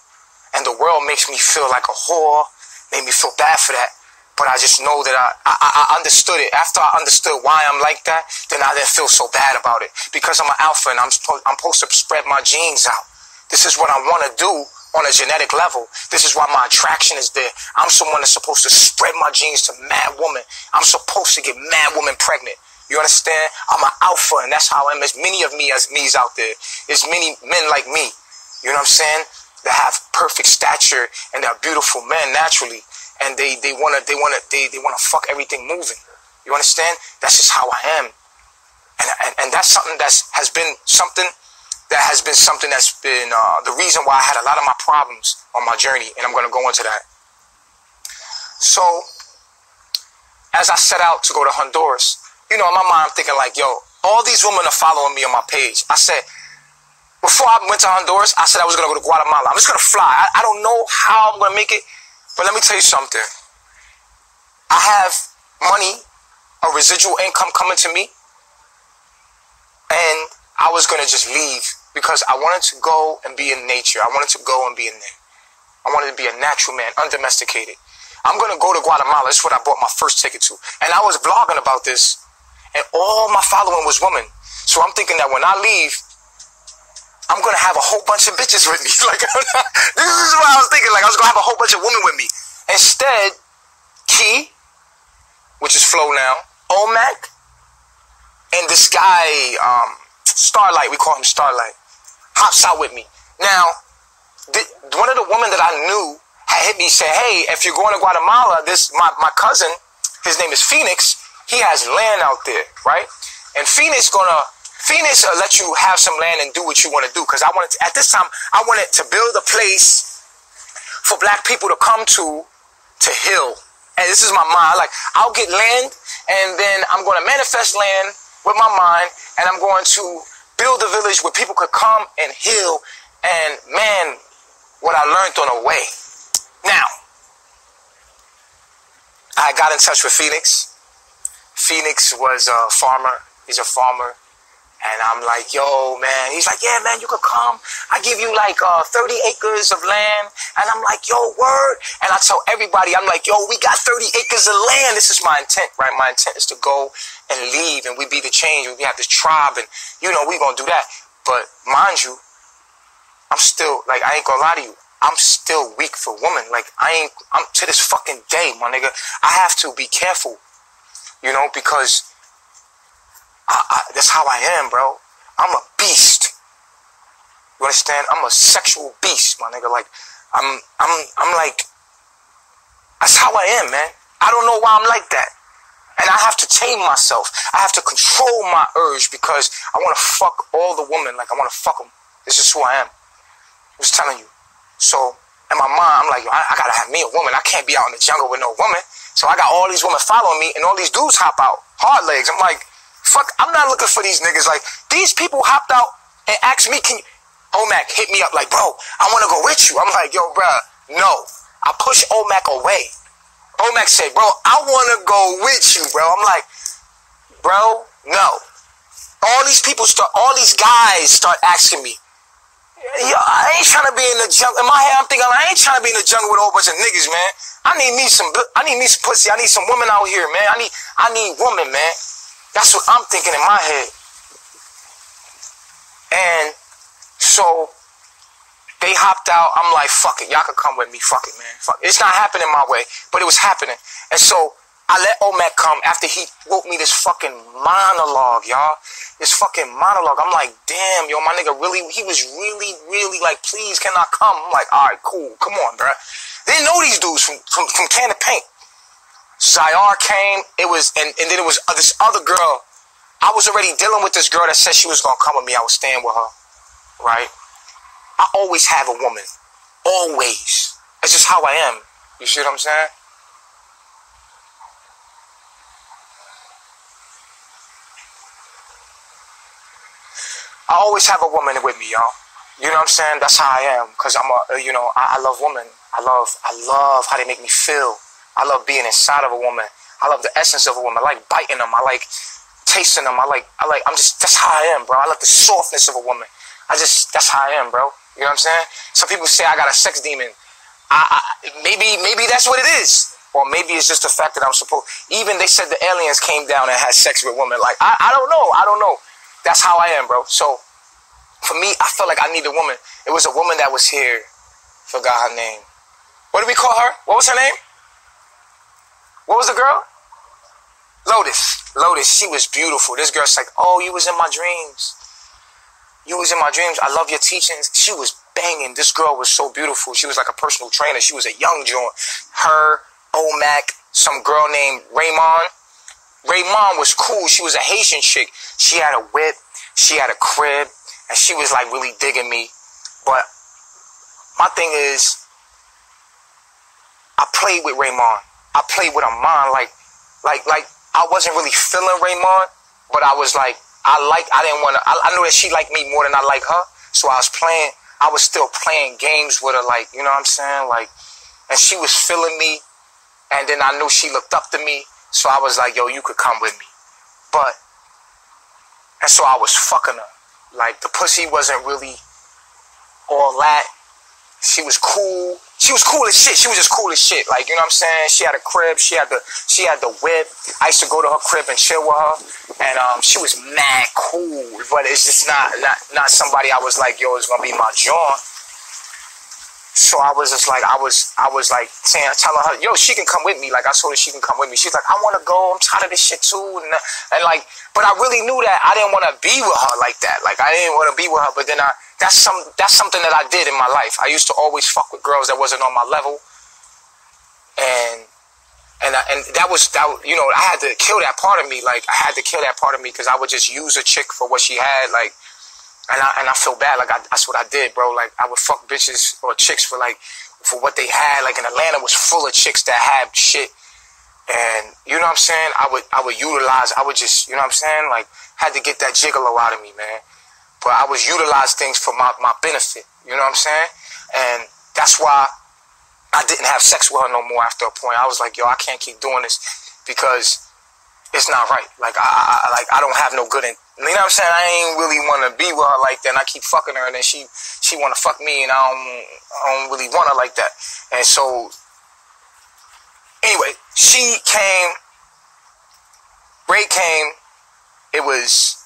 And the world makes me feel like a whore. Made me feel bad for that. But I just know that I understood it. After I understood why I'm like that, then I didn't feel so bad about it. Because I'm an alpha and I'm supposed to spread my genes out. This is what I want to do on a genetic level. This is why my attraction is there. I'm someone that's supposed to spread my genes to mad women. I'm supposed to get mad women pregnant. You understand? I'm an alpha, and that's how I am. There's many of me as me's out there. There's many men like me. You know what I'm saying? That have perfect stature and they're beautiful men naturally, and they wanna fuck everything moving. You understand? That's just how I am, and that's something has been the reason why I had a lot of my problems on my journey, and I'm gonna go into that. So, as I set out to go to Honduras, you know, in my mind I'm thinking like, yo, all these women are following me on my page. I said, before I went to Honduras, I said I was going to go to Guatemala. I'm just going to fly. I don't know how I'm going to make it, but let me tell you something. I have money, a residual income coming to me, and I was going to just leave because I wanted to go and be in nature. I wanted to go and be in there. I wanted to be a natural man, undomesticated. I'm going to go to Guatemala. This is what I bought my first ticket to. And I was blogging about this, and all my following was women. So I'm thinking that when I leave, I'm going to have a whole bunch of bitches with me. Like, this is what I was thinking. Like, I was going to have a whole bunch of women with me. Instead, Key, which is Flo now, Omac, and this guy, Starlight, we call him Starlight, hops out with me. Now, one of the women that I knew had hit me, said, hey, if you're going to Guatemala, my cousin, his name is Phoenix, he has land out there, right? And Phoenix will let you have some land and do what you want to do. Because at this time, I wanted to build a place for black people to come to heal. And this is my mind. Like, I'll get land, and then I'm going to manifest land with my mind, and I'm going to build a village where people could come and heal. And man, what I learned on the way. Now, I got in touch with Phoenix. Phoenix was a farmer. He's a farmer. And I'm like, yo, man. He's like, yeah, man, you could come. I give you like 30 acres of land. And I'm like, yo, word. And I tell everybody, I'm like, yo, we got 30 acres of land. This is my intent, right? My intent is to go and leave, and we be the change. We have this tribe, and, you know, we gonna do that. But mind you, I'm still, like, I ain't gonna lie to you. I'm still weak for women. Like, I'm to this fucking day, my nigga. I have to be careful, you know, because that's how I am, bro. I'm a beast. You understand? I'm a sexual beast, my nigga. Like, I'm like, that's how I am, man. I don't know why I'm like that. And I have to tame myself. I have to control my urge because I want to fuck all the women. Like, I want to fuck them. This is who I am. I was telling you. So, in my mind, I'm like, I gotta have me a woman. I can't be out in the jungle with no woman. So I got all these women following me, and all these dudes hop out. Hard legs. I'm like, fuck, I'm not looking for these niggas. Like, these people hopped out and asked me, can you... Omac hit me up like, bro, I want to go with you. I'm like, yo, bro, no. I push Omac away. Omac said, bro, I want to go with you, bro. I'm like, bro, no. All these guys start asking me, yo, I ain't trying to be in the jungle. In my head, I'm thinking, I ain't trying to be in the jungle with a whole bunch of niggas, man. I need me some pussy. I need some women out here, man. I need women, man. That's what I'm thinking in my head. And so they hopped out. I'm like, fuck it. Y'all can come with me. Fuck it, man. Fuck it. It's not happening my way, but it was happening. And so I let Omac come after he wrote me this fucking monologue, y'all. This fucking monologue. I'm like, damn, yo, my nigga he was really like, please, can I come? I'm like, all right, cool. Come on, bro. They know these dudes from Can of Paint. Zyar came. And then it was this other girl. I was already dealing with this girl that said she was going to come with me. I was staying with her, right? I always have a woman. Always. That's just how I am. You see what I'm saying? I always have a woman with me, y'all. You know what I'm saying? That's how I am. Because I love women. I love how they make me feel. I love being inside of a woman. I love the essence of a woman. I like biting them. I like tasting them. That's how I am, bro. I like the softness of a woman. That's how I am, bro. You know what I'm saying? Some people say I got a sex demon. Maybe that's what it is. Or maybe it's just the fact that I'm supposed... Even they said the aliens came down and had sex with women. Like, I don't know. I don't know. That's how I am, bro. So, for me, I felt like I need a woman. It was a woman that was here Forgot her name. What did we call her? What was her name? What was the girl? Lotus. Lotus. She was beautiful. This girl's like, oh, you was in my dreams. You was in my dreams. I love your teachings. She was banging. This girl was so beautiful. She was like a personal trainer. She was a young joint. Her, Omac, some girl named Raymond. Raymond was cool. She was a Haitian chick. She had a whip. She had a crib. And she was like really digging me. But my thing is, I played with Raymond. I played with her mind. Like I wasn't really feeling Raymond, but I was like, I didn't want to, I knew that she liked me more than I like her. So I was still playing games with her, like, you know what I'm saying? Like, and she was feeling me. And then I knew she looked up to me. So I was like, yo, you could come with me. And so I was fucking her. Like, the pussy wasn't really all that. She was cool. She was cool as shit. She was just cool as shit. Like, you know what I'm saying? She had a crib. She had the whip. I used to go to her crib and chill with her. And she was mad cool. But it's just not somebody I was like, yo, it's gonna be my joint. So I was just like, I was like telling her, yo, she can come with me. Like, I told her she can come with me. She's like, I want to go. I'm tired of this shit too. And like, but I really knew that I didn't want to be with her like that. Like, I didn't want to be with her. But then that's something that I did in my life. I used to always fuck with girls that wasn't on my level. And that was, you know, I had to kill that part of me. Like, I had to kill that part of me because I would just use a chick for what she had. Like, and I feel bad. Like, that's what I did, bro. Like, I would fuck bitches or chicks for what they had. Like, in Atlanta was full of chicks that had shit. And, you know what I'm saying? I would just, you know what I'm saying? Like, had to get that gigolo out of me, man. But I was utilize things for my benefit. You know what I'm saying? And that's why I didn't have sex with her no more after a point. I was like, yo, I can't keep doing this because it's not right. Like, I don't have no good in. You know what I'm saying? I ain't really want to be with her like that. And I keep fucking her, and then she want to fuck me, and I don't really want her like that. And so, anyway, she came. Ray came. It was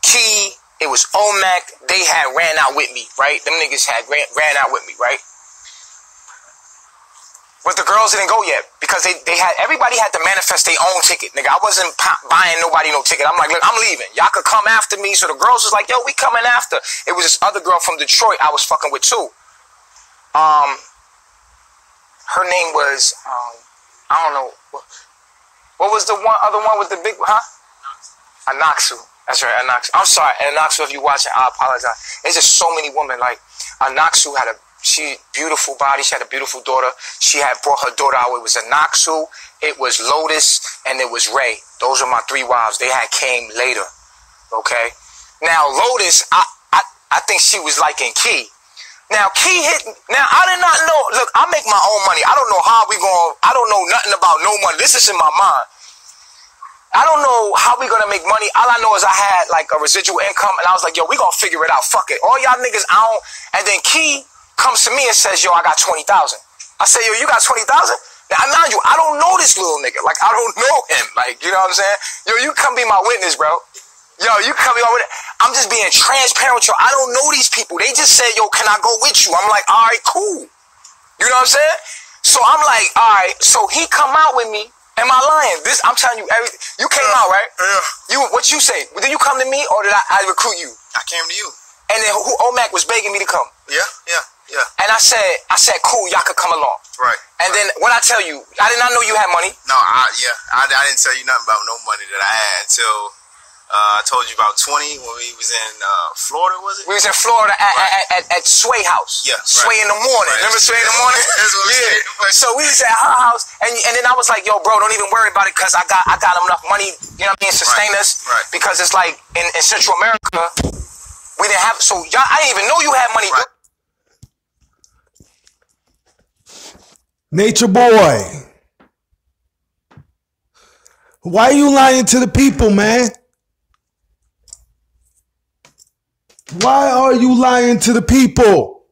Key. It was Omac. They had ran out with me, right? Them niggas had ran out with me, right? But the girls didn't go yet because everybody had to manifest their own ticket, nigga. I wasn't buying nobody no ticket. I'm like, look, I'm leaving. Y'all could come after me. So the girls was like, yo, we coming after. It was this other girl from Detroit I was fucking with too. Her name was, I don't know. What was the other one with the big, huh? Anaxu. That's right, Anaxu. I'm sorry, Anaxu, if you're watching, I apologize. There's just so many women. Like, Anaxu had beautiful body. She had a beautiful daughter. She had brought her daughter out. It was Anaxu, it was Lotus, and it was Ray. Those are my three wives. They came later. Okay? Now, Lotus, I think she was liking Key. Now, Key hit. Now, I did not know. Look, I make my own money. I don't know how we going. I don't know nothing about no money. This is in my mind. I don't know how we gonna make money. All I know is I had like a residual income, and I was like, yo, we gonna figure it out. Fuck it. All y'all niggas out. And then Key comes to me and says, yo, I got 20,000. I say, yo, you got 20,000? Now, mind you, I don't know this little nigga. Like, I don't know him. Like, you know what I'm saying? Yo, you come be my witness, bro. Yo, you come be my witness. I'm just being transparent with you. I don't know these people. They just said, yo, can I go with you? I'm like, all right, cool. You know what I'm saying? So I'm like, all right. So he come out with me. Am I lying? I'm telling you everything. You came out, right? Yeah. What you say? Did you come to me or did I recruit you? I came to you. And then Omac was begging me to come. Yeah. And I said, cool, y'all could come along. Right. And then what I tell you, I did not know you had money. No, I didn't tell you nothing about no money that I had until I told you about 20 when we was in Florida, was it? We was in Florida at Sway House. Yeah. Sway in the morning. Right. Remember Sway in the morning? That's what yeah. So we was at her house, and then I was like, yo, bro, don't even worry about it because I got enough money, you know what I mean, sustain us. Right. Because it's like in Central America, we didn't have, so y'all, I didn't even know you had money. Right. Nature Boy, why are you lying to the people, man? Why are you lying to the people?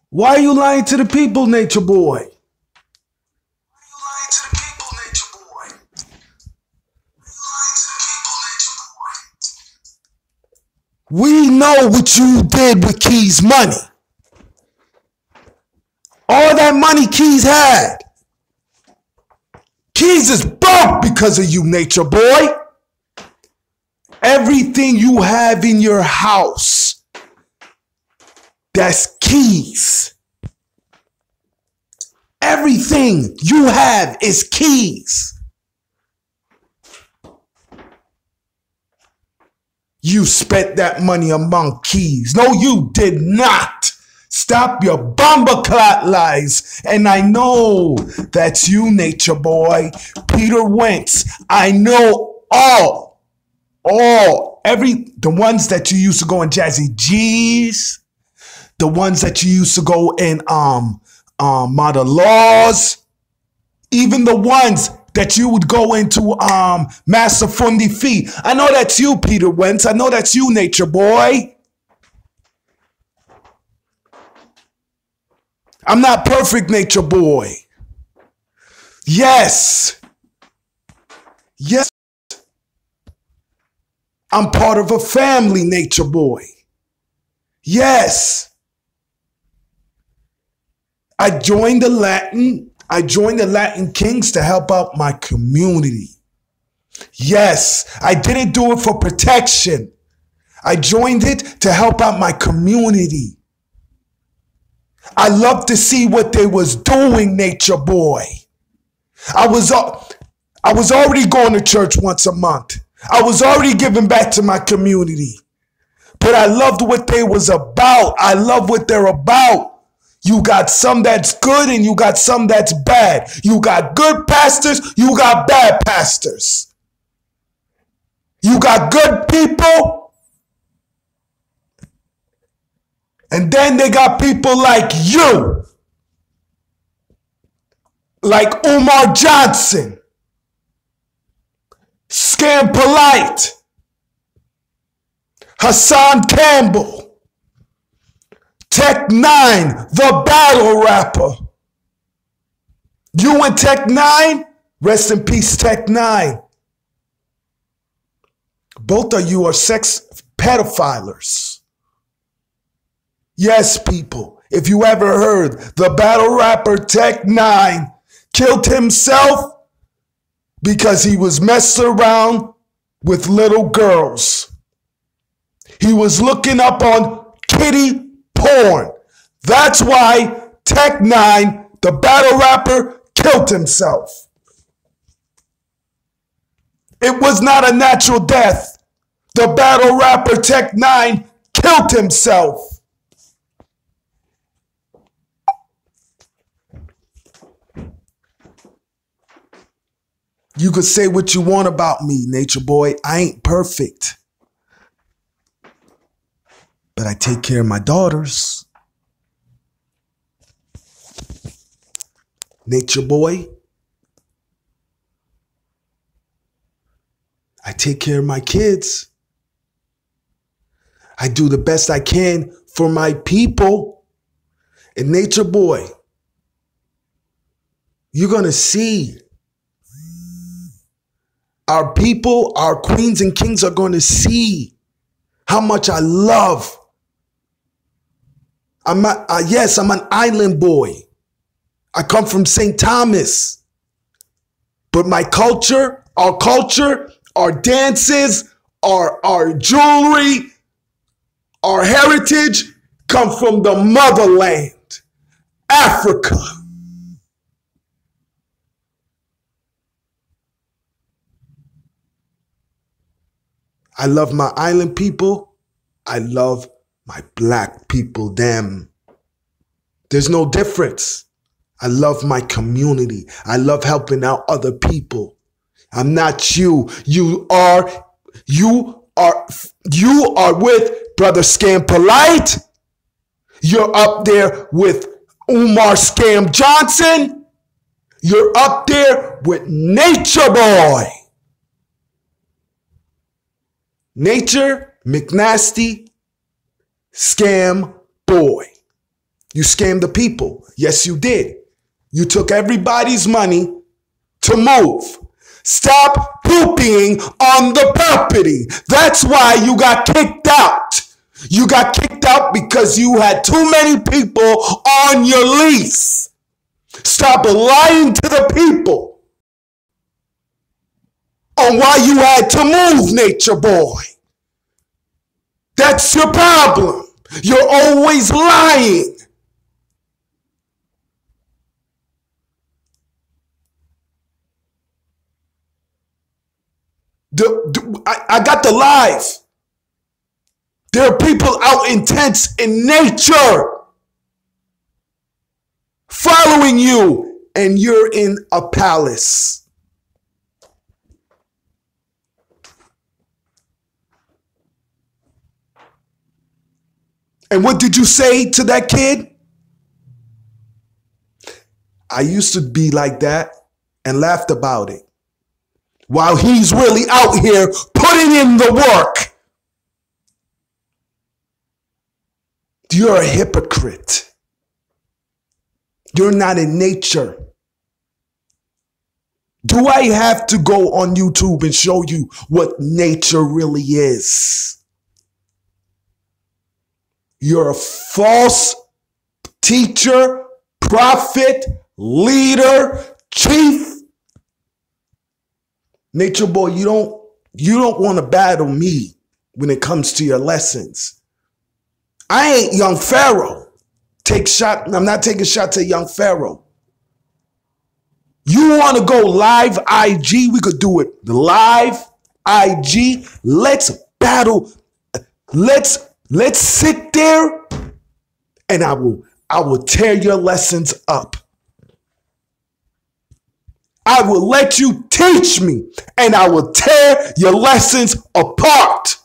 Why are you lying to the people, Nature Boy? We know what you did with Key's money. All that money Keys had. Keys is broke because of you, Nature Boy. Everything you have in your house, that's Keys. Everything you have is Keys. You spent that money among Keys. No, you did not. Stop your bomber clot lies. And I know that's you, Nature Boy. Peter Wentz. I know the ones that you used to go in Jazzy G's, the ones that you used to go in Model Laws, even the ones that you would go into Master Fundi Fee. I know that's you, Peter Wentz. I know that's you, Nature Boy. I'm not perfect, Nature Boy. Yes. Yes. I'm part of a family, Nature Boy. Yes. I joined the Latin Kings to help out my community. Yes, I didn't do it for protection. I joined it to help out my community. I love to see what they was doing, Nature Boy. I was already going to church once a month. I was already giving back to my community. But I loved what they was about. I love what they're about. You got some that's good and you got some that's bad. You got good pastors, you got bad pastors. You got good people, and then they got people like you, like Umar Johnson, Scam Polite, Hassan Campbell, Tech 9, the battle rapper. You and Tech 9, rest in peace, Tech 9. Both of you are sex pedophilers. Yes, people, if you ever heard the battle rapper Tech 9 killed himself because he was messing around with little girls. He was looking up on kitty porn. That's why Tech 9, the battle rapper, killed himself. It was not a natural death. The battle rapper Tech 9 killed himself. You could say what you want about me, Nature Boy. I ain't perfect. But I take care of my daughters. Nature Boy. I take care of my kids. I do the best I can for my people. And Nature Boy, you're going to see our people, our queens and kings are going to see how much I love. I'm an island boy. I come from St. Thomas. But my culture, our dances, our jewelry, our heritage come from the motherland, Africa. I love my island people. I love my black people, them. There's no difference. I love my community. I love helping out other people. I'm not you. You are with Brother Scam Polite. You're up there with Umar Scam Johnson. You're up there with Nature Boy. Nature McNasty Scam Boy. You scammed the people. Yes, you did. You took everybody's money to move. Stop pooping on the property. That's why you got kicked out. You got kicked out because you had too many people on your lease. Stop lying to the people on why you had to move, Nature Boy. That's your problem. You're always lying. I got the live. There are people out in tents in nature following you, and you're in a palace. And what did you say to that kid? I used to be like that and laughed about it. While he's really out here putting in the work. You're a hypocrite. You're not in nature. Do I have to go on YouTube and show you what nature really is? You're a false teacher, prophet, leader, chief. Nature Boy, you don't want to battle me when it comes to your lessons. I ain't young Pharaoh. I'm not taking shots at young Pharaoh. You want to go live IG? We could do it live IG. Let's battle. Let's sit there and I will tear your lessons up. I will let you teach me, and I will tear your lessons apart.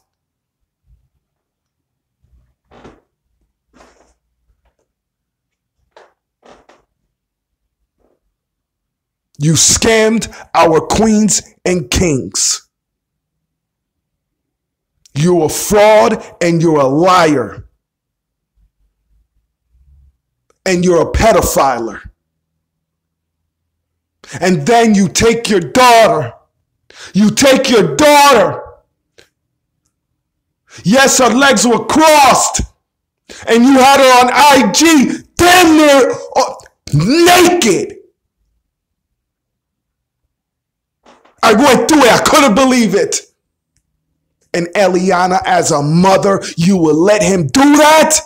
You scammed our queens and kings. You're a fraud and you're a liar. And you're a pedophiler. And then you take your daughter. Yes, her legs were crossed. And you had her on IG, damn near naked. I went through it. I couldn't believe it. And Eliana, as a mother, you will let him do that?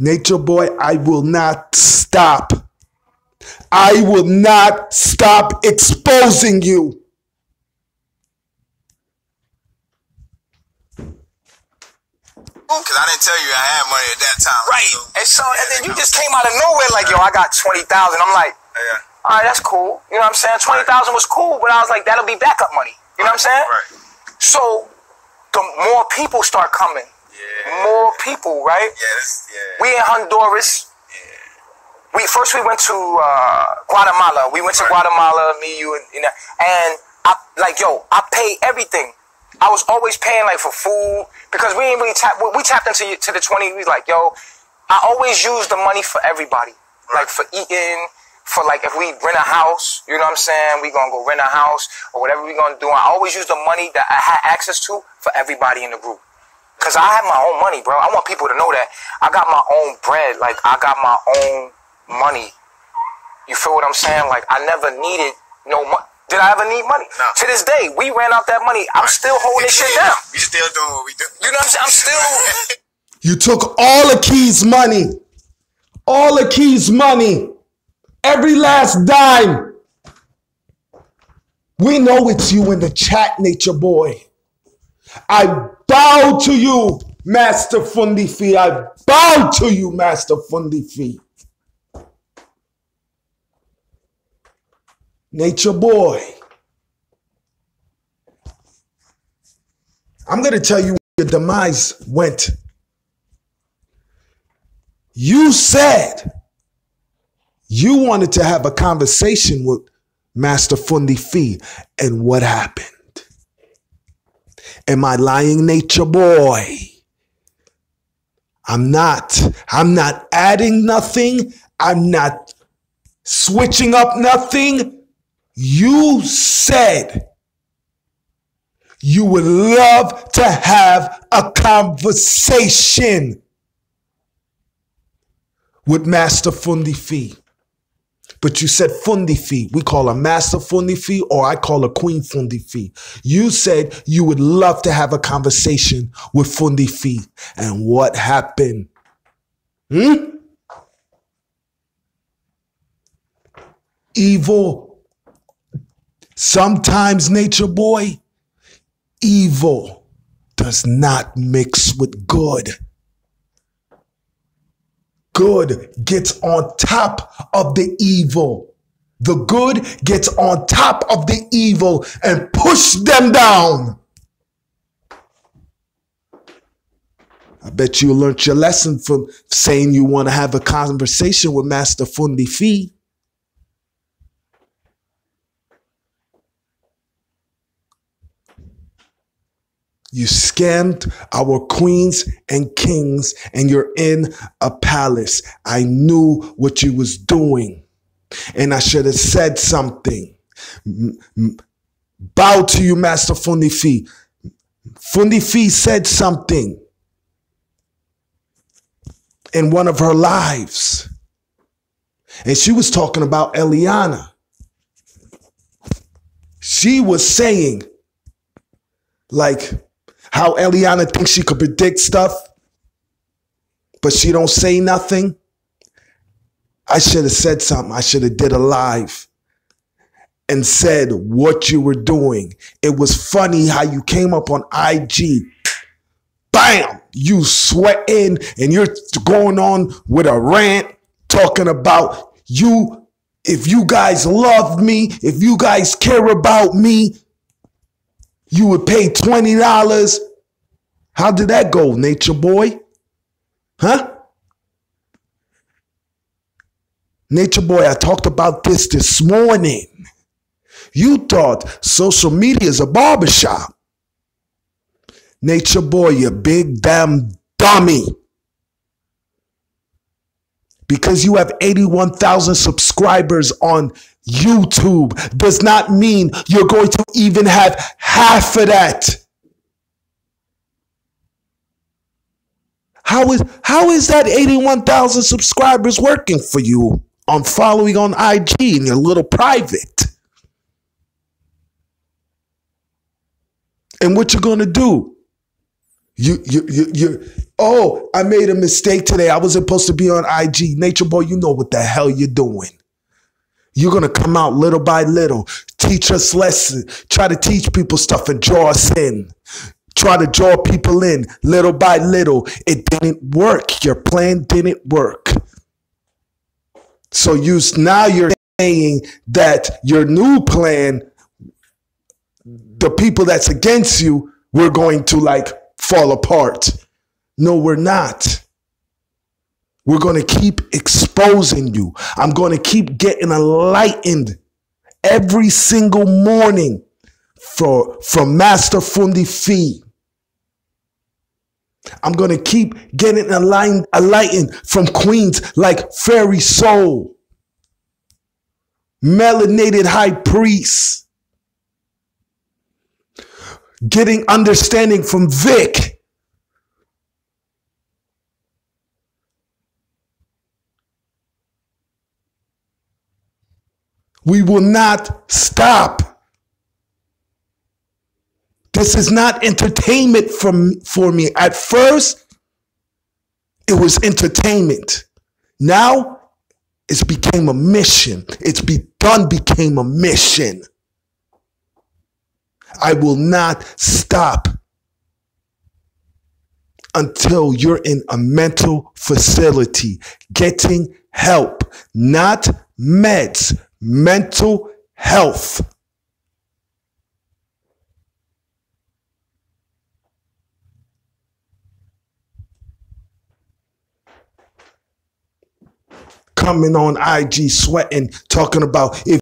Nature Boy, I will not stop. I will not stop exposing you. Because I didn't tell you I had money at that time. Right. And so, and then you just came out of nowhere like, yo, I got 20,000. I'm like, all right, that's cool. You know what I'm saying? 20,000 was cool, but I was like, that'll be backup money. You know what I'm saying? Right. So, the more people start coming. Yeah. More people, right? Yes. Yeah. We in Honduras. Yeah. First we went to Guatemala. We went to Guatemala, me, you, and I pay everything. I was always paying like for food because we ain't really we tapped into the 20. We was like, yo, I always use the money for everybody, like for eating, for like if we rent a house, you know what I'm saying? We gonna go rent a house or whatever we gonna do. I always use the money that I had access to for everybody in the group. Cause I have my own money, bro. I want people to know that I got my own bread. Like I got my own money. You feel what I'm saying? Like I never needed no money. Did I ever need money? No. To this day, we ran out that money. I'm still holding this shit down. We still doing what we do. You know what I'm saying? I'm still. You took all of Key's money. All of Key's money. Every last dime. We know it's you in the chat, Nature Boy. I bow to you, Master Fundifi. I bow to you, Master Fundifi. Nature Boy. I'm going to tell you where your demise went. You said you wanted to have a conversation with Master Fundifi, and what happened? Am I lying, Nature Boy? I'm not adding nothing. I'm not switching up nothing. You said you would love to have a conversation with Master Fundi Fee. But you said Fundi Fee. We call her Master Fundi Fee, or I call her Queen Fundi Fee. You said you would love to have a conversation with Fundi Fee. And what happened? Evil. Sometimes, Nature Boy, evil does not mix with good. Good gets on top of the evil. The good gets on top of the evil and push them down. I bet you learned your lesson from saying you want to have a conversation with Master Fundi Fee. You scammed our queens and kings, and you're in a palace. I knew what you was doing, and I should have said something. Bow to you, Master Fundi Fee. Fundi Fee said something in one of her lives, and she was talking about Eliana. She was saying, like, how Eliana thinks she could predict stuff, but she don't say nothing. I should have said something. I should have did a live and said what you were doing. It was funny how you came up on IG. Bam! You sweating and you're going on with a rant talking about you. If you guys love me, if you guys care about me, you would pay $20. How did that go, Nature Boy? Huh? Nature Boy, I talked about this morning. You thought social media is a barbershop. Nature Boy, you big damn dummy. Because you have 81,000 subscribers on YouTube does not mean you're going to even have half of that. How is that 81,000 subscribers working for you on following on IG and your little private? And what you gonna do? Oh, I made a mistake today. I wasn't supposed to be on IG. Nature Boy, you know what the hell you're doing. You're going to come out little by little, teach us lessons, try to teach people stuff and draw us in. Try to draw people in little by little. It didn't work. Your plan didn't work. So now you're saying that your new plan, the people that's against you, we're going to like fall apart. No, we're not. We're going to keep exposing you. I'm going to keep getting enlightened every single morning from Master Fundi Fee. I'm going to keep getting enlightened from queens like Fairy Soul, Melanated High Priest, getting understanding from Vic. We will not stop. This is not entertainment for me. At first, it was entertainment. Now, it's became a mission. Became a mission. I will not stop until you're in a mental facility getting help, not meds, mental health. Coming on IG sweating, talking about if you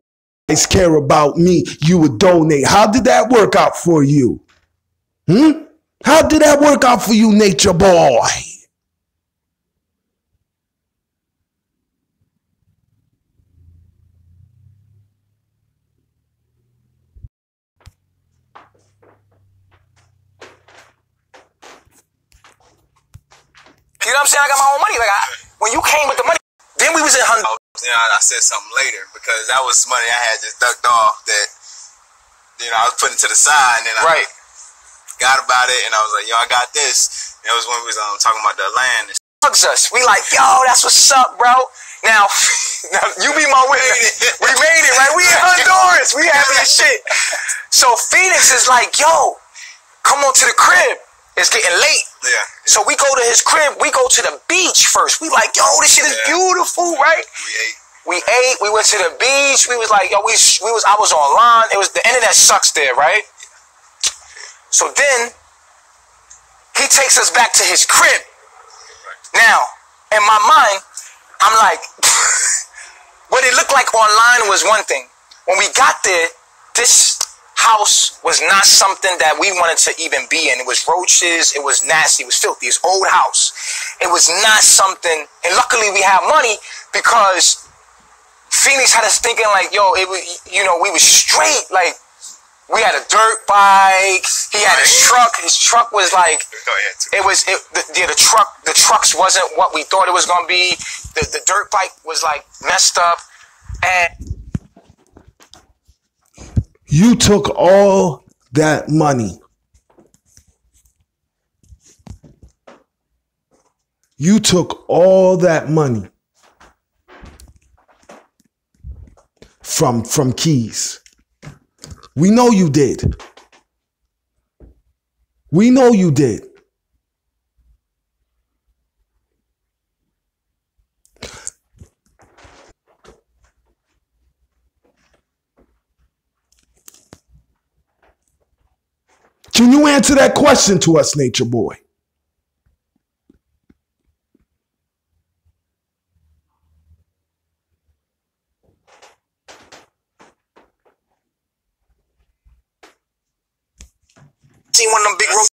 guys care about me, you would donate. How did that work out for you? How did that work out for you, Nature Boy? know what I'm saying? I got my own money. Like, when you came with the money, then we was in Honduras. You know, I said something later because that was money I had just ducked off that, you know, I was putting to the side, and then I got about it, and I was like, yo, I got this. And it was when we was talking about the land. Hugs us. We like, yo, that's what's up, bro. Now you be my witness. We made it, right? We in Honduras. We happy as shit. So Phoenix is like, yo, come on to the crib. It's getting late. Yeah. So we go to his crib. We go to the beach first. We like, yo, this shit is beautiful, right? We ate. We went to the beach. We was like, yo, I was online. It was the internet sucks there, right? So then he takes us back to his crib. Now, in my mind, I'm like, what it looked like online was one thing. When we got there, this house was not something that we wanted to even be in. It was roaches. It was nasty. It was filthy. It's old house. It was not something. And luckily we had money because Phoenix had us thinking like, yo, it was, you know, we was straight. Like, we had a dirt bike. He had his truck. His truck was like, the trucks wasn't what we thought it was gonna be. The dirt bike was like messed up, and you took all that money. You took all that money from Keys. We know you did. We know you did. Can you answer that question to us, Nature Boy? Seen one of them big roaches.